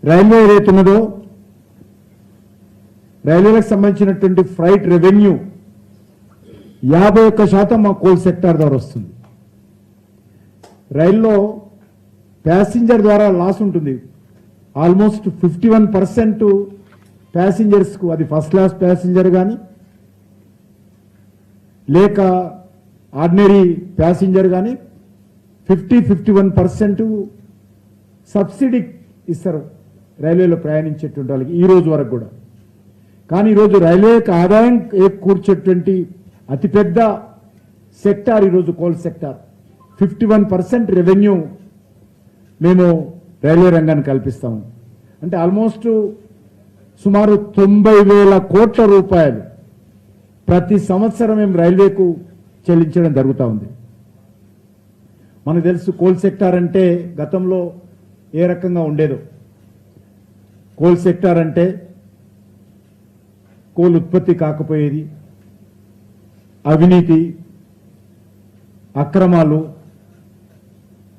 Railway ఏదైతే ఉన్నదో రైల్వేలకు సంబంధించినటువంటి ఫ్రైట్ రెవెన్యూ 51% మా కోల్ సెక్టార్ ద్వారా వస్తుంది. రైల్లో ప్యాసింజర్ ద్వారా లాస్ ఉంటుంది. ఆల్మోస్ట్ 51% ప్యాసింజర్స్కు, అది ఫస్ట్ క్లాస్ ప్యాసింజర్ కానీ లేక ఆర్డినరీ ప్యాసింజర్ కానీ 51% సబ్సిడీ ఇస్తారు రైల్వేలో ప్రయాణించేటువంటి వాళ్ళకి ఈ రోజు వరకు కూడా. కానీ ఈరోజు రైల్వేకి ఆదాయం కూర్చేటువంటి అతిపెద్ద సెక్టార్ ఈరోజు కోల్ సెక్టార్. 51% రెవెన్యూ మేము రైల్వే రంగాన్ని కల్పిస్తాము. అంటే ఆల్మోస్ట్ సుమారు 90,000 కోట్ల రూపాయలు ప్రతి సంవత్సరం మేము రైల్వేకు చెల్లించడం జరుగుతూ ఉంది. మనకు తెలుసు కోల్ సెక్టార్ అంటే గతంలో ఏ రకంగా ఉండేదో. కోల్ సెక్టార్ అంటే కోల్ ఉత్పత్తి కాకపోయేది, అవినీతి, అక్రమాలు,